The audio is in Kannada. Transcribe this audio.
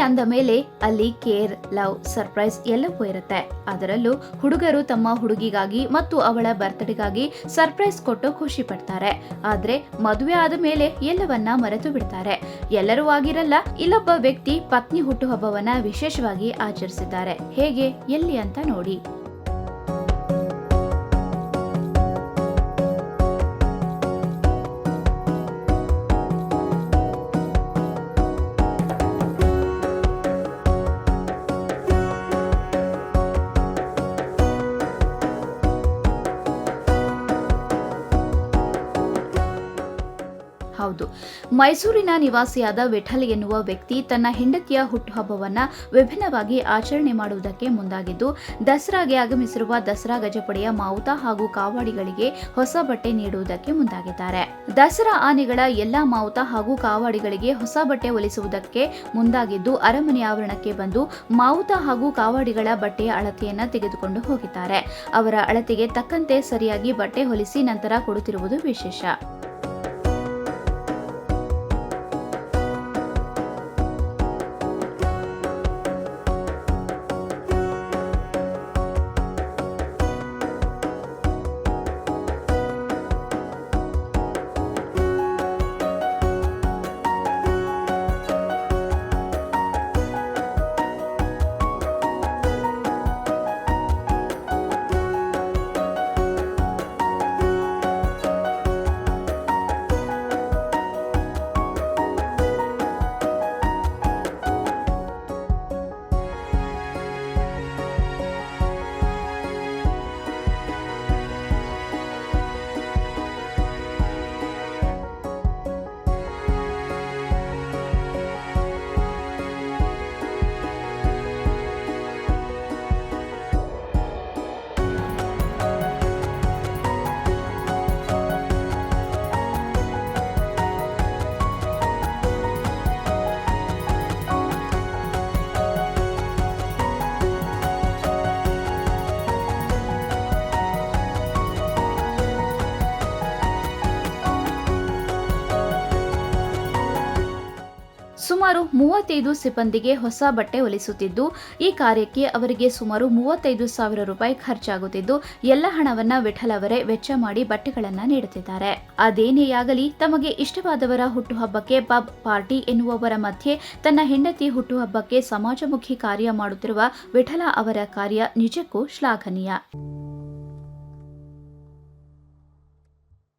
ಅಂದ ಮೇಲೆ ಅಲ್ಲಿ ಕೇರ್, ಲವ್, ಸರ್ಪ್ರೈಸ್ ಎಲ್ಲವೂ ಇರುತ್ತೆ. ಅದರಲ್ಲೂ ಹುಡುಗರು ತಮ್ಮ ಹುಡುಗಿಗಾಗಿ ಮತ್ತು ಅವಳ ಬರ್ತ್ಡೇಗಾಗಿ ಸರ್ಪ್ರೈಸ್ ಕೊಟ್ಟು ಖುಷಿ ಪಡ್ತಾರೆ. ಆದ್ರೆ ಮದುವೆ ಆದ ಮೇಲೆ ಎಲ್ಲವನ್ನ ಮರೆತು ಬಿಡ್ತಾರೆ. ಎಲ್ಲರೂ ಆಗಿರಲ್ಲ, ಇಲ್ಲೊಬ್ಬ ವ್ಯಕ್ತಿ ಪತ್ನಿ ಹುಟ್ಟುಹಬ್ಬವನ್ನ ವಿಶೇಷವಾಗಿ ಆಚರಿಸಿದ್ದಾರೆ. ಹೇಗೆ, ಎಲ್ಲಿ ಅಂತ ನೋಡಿ. ಹೌದು, ಮೈಸೂರಿನ ನಿವಾಸಿಯಾದ ವಿಠಲ್ ಎನ್ನುವ ವ್ಯಕ್ತಿ ತನ್ನ ಹೆಂಡತಿಯ ಹುಟ್ಟುಹಬ್ಬವನ್ನ ವಿಭಿನ್ನವಾಗಿ ಆಚರಣೆ ಮಾಡುವುದಕ್ಕೆ ಮುಂದಾಗಿದ್ದು, ದಸರಾಗೆ ಆಗಮಿಸಿರುವ ದಸರಾ ಗಜಪಡೆಯ ಮಾವುತ ಹಾಗೂ ಕಾವಾಡಿಗಳಿಗೆ ಹೊಸ ಬಟ್ಟೆ ನೀಡುವುದಕ್ಕೆ ಮುಂದಾಗಿದ್ದಾರೆ. ದಸರಾ ಆನೆಗಳ ಎಲ್ಲಾ ಮಾವುತ ಹಾಗೂ ಕಾವಾಡಿಗಳಿಗೆ ಹೊಸ ಬಟ್ಟೆ ಹೊಲಿಸುವುದಕ್ಕೆ ಮುಂದಾಗಿದ್ದು, ಅರಮನೆ ಆವರಣಕ್ಕೆ ಬಂದು ಮಾವುತ ಹಾಗೂ ಕಾವಾಡಿಗಳ ಬಟ್ಟೆಯ ಅಳತೆಯನ್ನ ತೆಗೆದುಕೊಂಡು ಹೋಗಿದ್ದಾರೆ. ಅವರ ಅಳತೆಗೆ ತಕ್ಕಂತೆ ಸರಿಯಾಗಿ ಬಟ್ಟೆ ಹೊಲಿಸಿ ನಂತರ ಕೊಡುತ್ತಿರುವುದು ವಿಶೇಷ. ಸುಮಾರು 35 ಸಿಬ್ಬಂದಿಗೆ ಹೊಸ ಬಟ್ಟೆ ಹೊಲಿಸುತ್ತಿದ್ದು, ಈ ಕಾರ್ಯಕ್ಕೆ ಅವರಿಗೆ ಸುಮಾರು 35,000 ರೂಪಾಯಿ ಖರ್ಚಾಗುತ್ತಿದ್ದು, ಎಲ್ಲ ಹಣವನ್ನ ವಿಠಲ್ ಅವರೇ ವೆಚ್ಚ ಮಾಡಿ ಬಟ್ಟೆಗಳನ್ನ ನೀಡುತ್ತಿದ್ದಾರೆ. ಅದೇನೇ ಆಗಲಿ, ತಮಗೆ ಇಷ್ಟವಾದವರ ಹುಟ್ಟುಹಬ್ಬಕ್ಕೆ ಪಬ್ ಪಾರ್ಟಿ ಎನ್ನುವವರ ಮಧ್ಯೆ ತನ್ನ ಹೆಂಡತಿ ಹುಟ್ಟುಹಬ್ಬಕ್ಕೆ ಸಮಾಜಮುಖಿ ಕಾರ್ಯ ಮಾಡುತ್ತಿರುವ ವಿಠಲ ಅವರ ಕಾರ್ಯ ನಿಜಕ್ಕೂ ಶ್ಲಾಘನೀಯ.